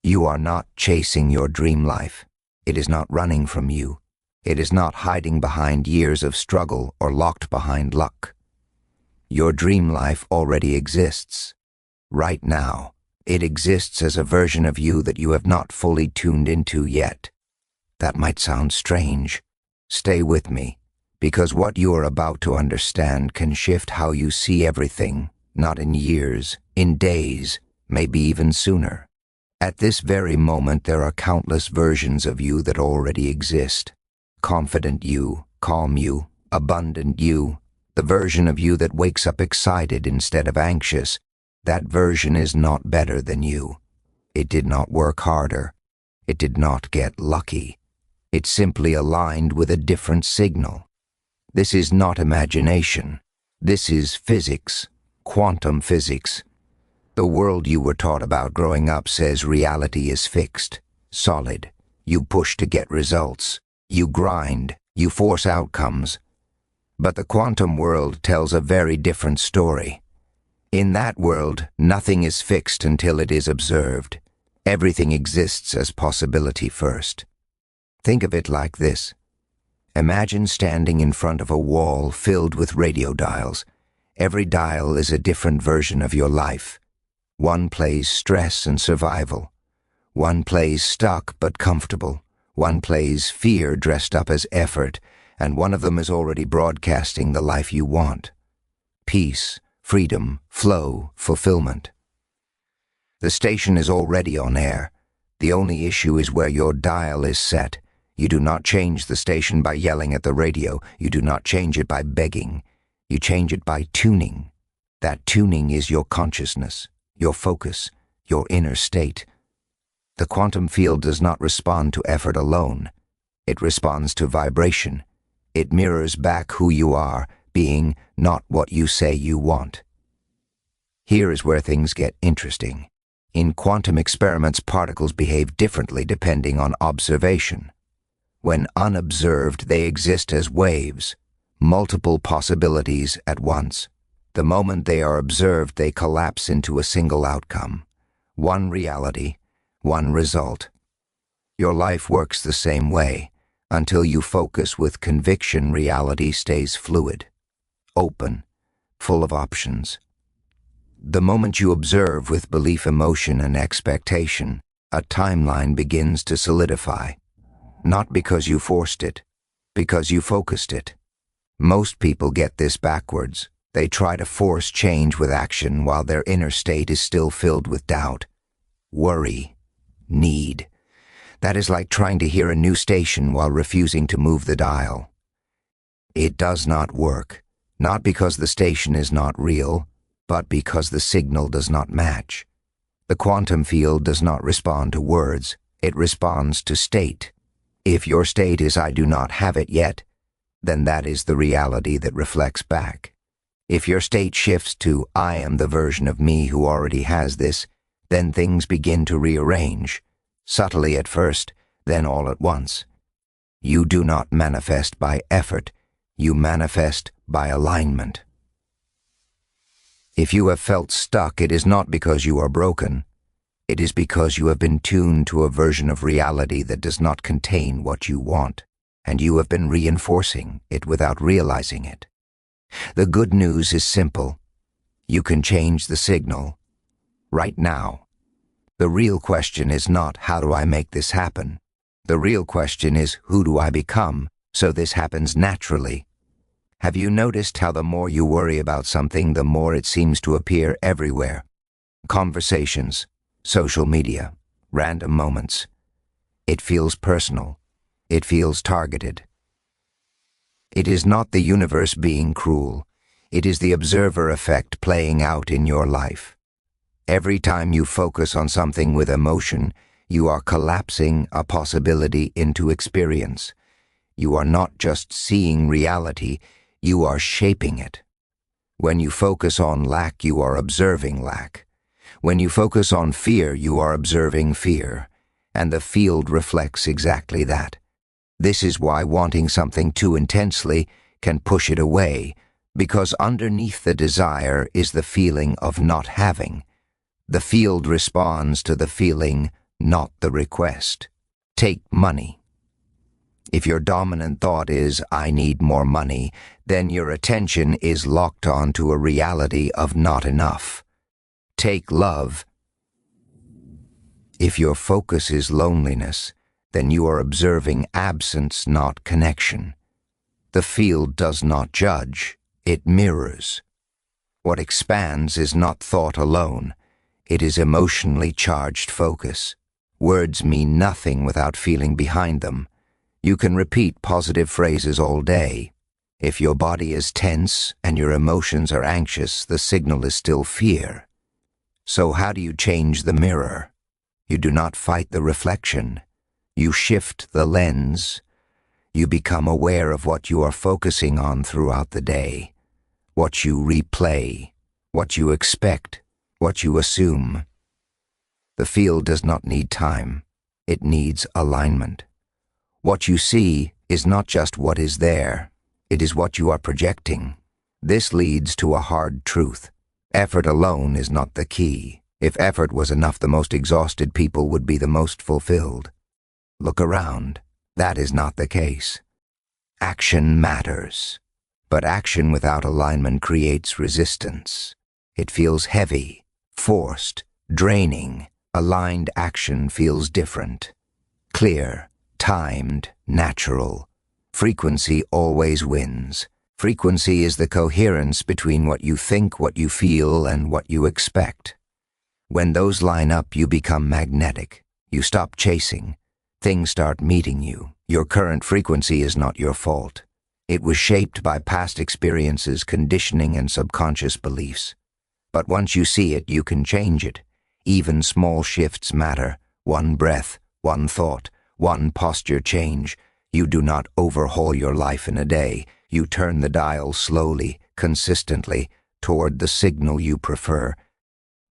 You are not chasing your dream life. It is not running from you. It is not hiding behind years of struggle or locked behind luck. Your dream life already exists. Right now, it exists as a version of you that you have not fully tuned into yet. That might sound strange. Stay with me, because what you are about to understand can shift how you see everything, not in years, in days, maybe even sooner. At this very moment, there are countless versions of you that already exist. Confident you, calm you, abundant you, the version of you that wakes up excited instead of anxious. That version is not better than you. It did not work harder. It did not get lucky. It simply aligned with a different signal. This is not imagination. This is physics, quantum physics. The world you were taught about growing up says reality is fixed, solid. You push to get results. You grind. You force outcomes. But the quantum world tells a very different story. In that world, nothing is fixed until it is observed. Everything exists as possibility first. Think of it like this. Imagine standing in front of a wall filled with radio dials. Every dial is a different version of your life. One plays stress and survival. One plays stuck but comfortable. One plays fear dressed up as effort, and one of them is already broadcasting the life you want. Peace, freedom, flow, fulfillment. The station is already on air. The only issue is where your dial is set. You do not change the station by yelling at the radio. You do not change it by begging. You change it by tuning. That tuning is your consciousness, your focus, your inner state. The quantum field does not respond to effort alone. It responds to vibration. It mirrors back who you are, being not what you say you want. Here is where things get interesting. In quantum experiments, particles behave differently depending on observation. When unobserved, they exist as waves, multiple possibilities at once. The moment they are observed, they collapse into a single outcome. One reality, one result. Your life works the same way. Until you focus with conviction, reality stays fluid, open, full of options. The moment you observe with belief, emotion, and expectation, a timeline begins to solidify. Not because you forced it, because you focused it. Most people get this backwards. They try to force change with action while their inner state is still filled with doubt, worry, need. That is like trying to hear a new station while refusing to move the dial. It does not work, not because the station is not real, but because the signal does not match. The quantum field does not respond to words, it responds to state. If your state is "I do not have it yet," then that is the reality that reflects back. If your state shifts to "I am the version of me who already has this," then things begin to rearrange, subtly at first, then all at once. You do not manifest by effort, you manifest by alignment. If you have felt stuck, it is not because you are broken. It is because you have been tuned to a version of reality that does not contain what you want, and you have been reinforcing it without realizing it. The good news is simple. You can change the signal right now. The real question is not "how do I make this happen?" The real question is "who do I become so this happens naturally?" Have you noticed how the more you worry about something, the more it seems to appear everywhere? Conversations, social media, random moments. It feels personal. It feels targeted. It is not the universe being cruel. It is the observer effect playing out in your life. Every time you focus on something with emotion, you are collapsing a possibility into experience. You are not just seeing reality, you are shaping it. When you focus on lack, you are observing lack. When you focus on fear, you are observing fear. And the field reflects exactly that. This is why wanting something too intensely can push it away, because underneath the desire is the feeling of not having. The field responds to the feeling not the request. Take money. If your dominant thought is, "I need more money," then your attention is locked onto a reality of not enough. Take love. If your focus is loneliness, then you are observing absence, not connection. The field does not judge, it mirrors. What expands is not thought alone, it is emotionally charged focus. Words mean nothing without feeling behind them. You can repeat positive phrases all day. If your body is tense and your emotions are anxious, the signal is still fear. So how do you change the mirror? You do not fight the reflection. You shift the lens. You become aware of what you are focusing on throughout the day, what you replay, what you expect, what you assume. The field does not need time. It needs alignment. What you see is not just what is there. It is what you are projecting. This leads to a hard truth. Effort alone is not the key. If effort was enough, the most exhausted people would be the most fulfilled. Look around. That is not the case. Action matters. But action without alignment creates resistance. It feels heavy, forced, draining. Aligned action feels different. Clear, timed, natural. Frequency always wins. Frequency is the coherence between what you think, what you feel, and what you expect. When those line up, you become magnetic. You stop chasing. Things start meeting you. Your current frequency is not your fault. It was shaped by past experiences, conditioning, and subconscious beliefs. But once you see it, you can change it. Even small shifts matter. One breath, one thought, one posture change. You do not overhaul your life in a day. You turn the dial slowly, consistently, toward the signal you prefer.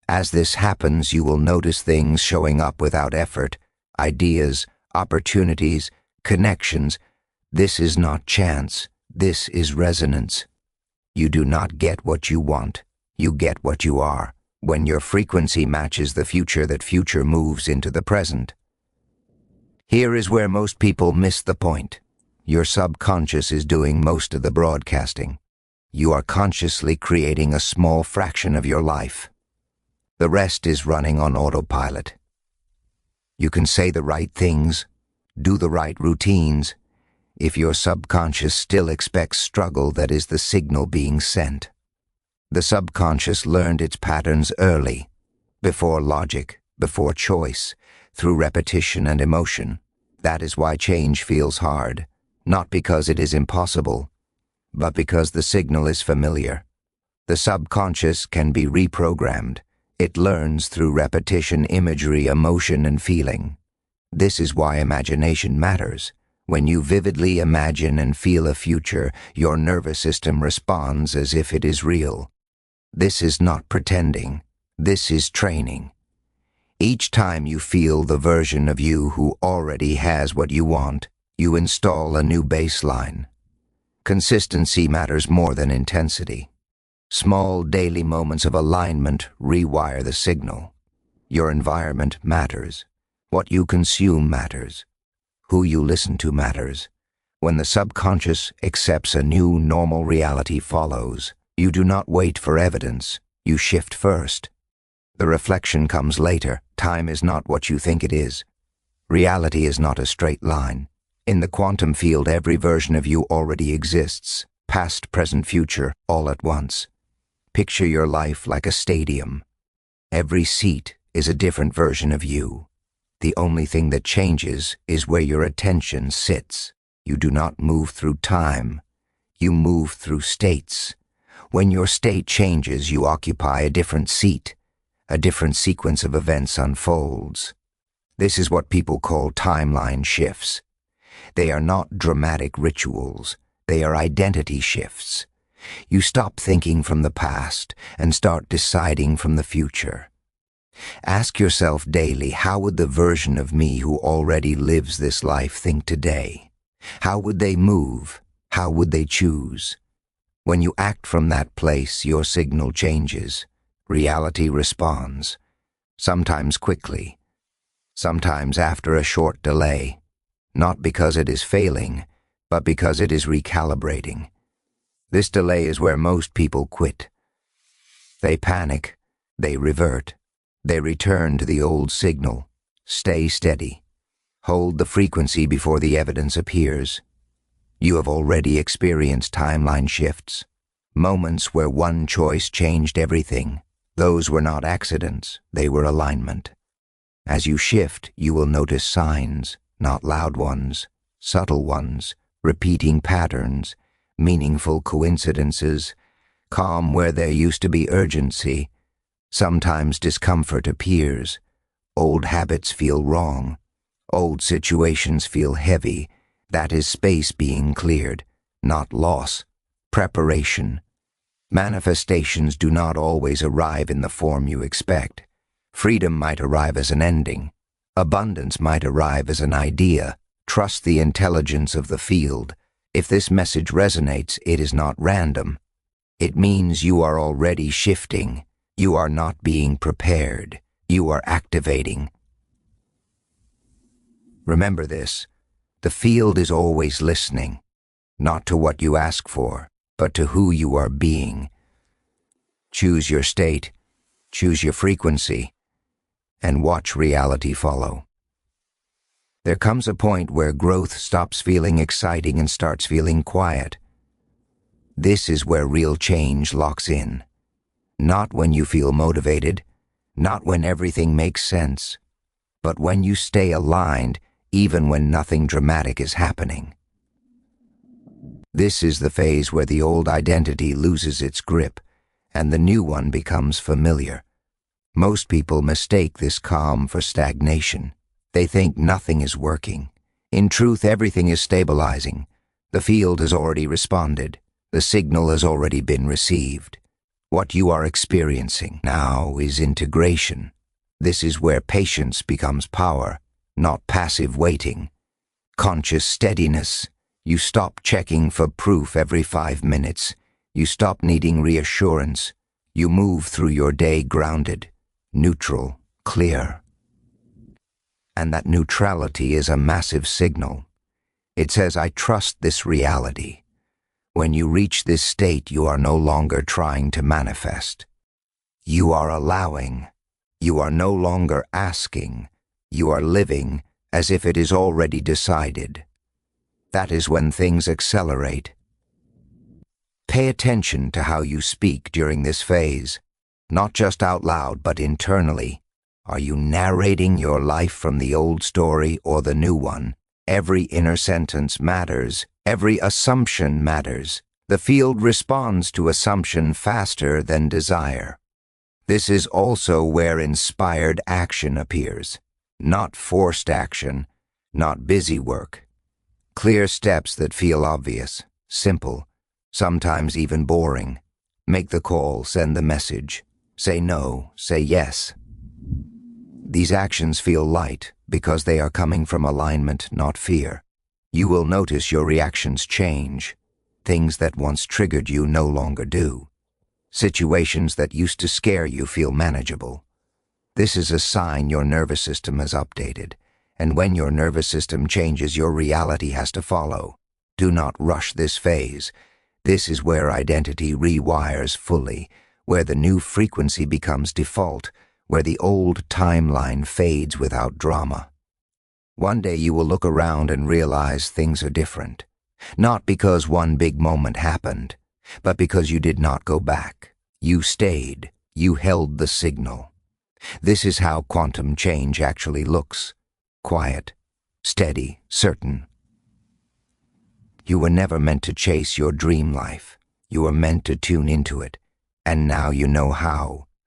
As this happens, you will notice things showing up without effort. Ideas, opportunities, connections. This is not chance. This is resonance. You do not get what you want. You get what you are. When your frequency matches the future, that future moves into the present. Here is where most people miss the point. Your subconscious is doing most of the broadcasting. You are consciously creating a small fraction of your life. The rest is running on autopilot. You can say the right things, do the right routines. If your subconscious still expects struggle, that is the signal being sent. The subconscious learned its patterns early, before logic, before choice, through repetition and emotion. That is why change feels hard, not because it is impossible, but because the signal is familiar. The subconscious can be reprogrammed. It learns through repetition, imagery, emotion, and feeling. This is why imagination matters. When you vividly imagine and feel a future, your nervous system responds as if it is real. This is not pretending. This is training. Each time you feel the version of you who already has what you want, you install a new baseline. Consistency matters more than intensity. Small daily moments of alignment rewire the signal. Your environment matters. What you consume matters. Who you listen to matters. When the subconscious accepts a new normal, reality follows. You do not wait for evidence. You shift first. The reflection comes later. Time is not what you think it is. Reality is not a straight line. In the quantum field, every version of you already exists. Past, present, future, all at once. Picture your life like a stadium. Every seat is a different version of you. The only thing that changes is where your attention sits. You do not move through time. You move through states. When your state changes, you occupy a different seat. A different sequence of events unfolds. This is what people call timeline shifts. They are not dramatic rituals. They are identity shifts. You stop thinking from the past and start deciding from the future. Ask yourself daily, how would the version of me who already lives this life think today? How would they move? How would they choose? When you act from that place, your signal changes. Reality responds, sometimes quickly, sometimes after a short delay, not because it is failing, but because it is recalibrating. This delay is where most people quit. They panic, they revert, they return to the old signal. Stay steady. Hold the frequency before the evidence appears. You have already experienced timeline shifts, moments where one choice changed everything. Those were not accidents, they were alignment. As you shift, you will notice signs, not loud ones, subtle ones, repeating patterns, meaningful coincidences, calm where there used to be urgency. Sometimes discomfort appears. Old habits feel wrong. Old situations feel heavy. That is space being cleared, not loss, preparation. Manifestations do not always arrive in the form you expect. Freedom might arrive as an ending. Abundance might arrive as an idea. Trust the intelligence of the field. If this message resonates, it is not random. It means you are already shifting. You are not being prepared. You are activating. Remember this. The field is always listening, not to what you ask for, but to who you are being. Choose your state, choose your frequency, and watch reality follow. There comes a point where growth stops feeling exciting and starts feeling quiet. This is where real change locks in. Not when you feel motivated, not when everything makes sense, but when you stay aligned even when nothing dramatic is happening. This is the phase where the old identity loses its grip and the new one becomes familiar. Most people mistake this calm for stagnation. They think nothing is working. In truth, everything is stabilizing. The field has already responded. The signal has already been received. What you are experiencing now is integration. This is where patience becomes power, not passive waiting. Conscious steadiness. You stop checking for proof every 5 minutes. You stop needing reassurance. You move through your day grounded, neutral, clear. And that neutrality is a massive signal. It says, I trust this reality. When you reach this state, you are no longer trying to manifest. You are allowing. You are no longer asking. You are living as if it is already decided. That is when things accelerate. Pay attention to how you speak during this phase, not just out loud, but internally. Are you narrating your life from the old story or the new one? Every inner sentence matters. Every assumption matters. The field responds to assumption faster than desire. This is also where inspired action appears. Not forced action, not busy work. Clear steps that feel obvious, simple, sometimes even boring. Make the call, send the message. Say no, say yes. These actions feel light because they are coming from alignment, not fear. You will notice your reactions change. Things that once triggered you no longer do. Situations that used to scare you feel manageable. This is a sign your nervous system has updated, and when your nervous system changes, your reality has to follow. Do not rush this phase. This is where identity rewires fully, where the new frequency becomes default, where the old timeline fades without drama. One day you will look around and realize things are different, not because one big moment happened, but because you did not go back. You stayed. You held the signal. This is how quantum change actually looks. Quiet, steady, certain. You were never meant to chase your dream life. You were meant to tune into it. And now you know how.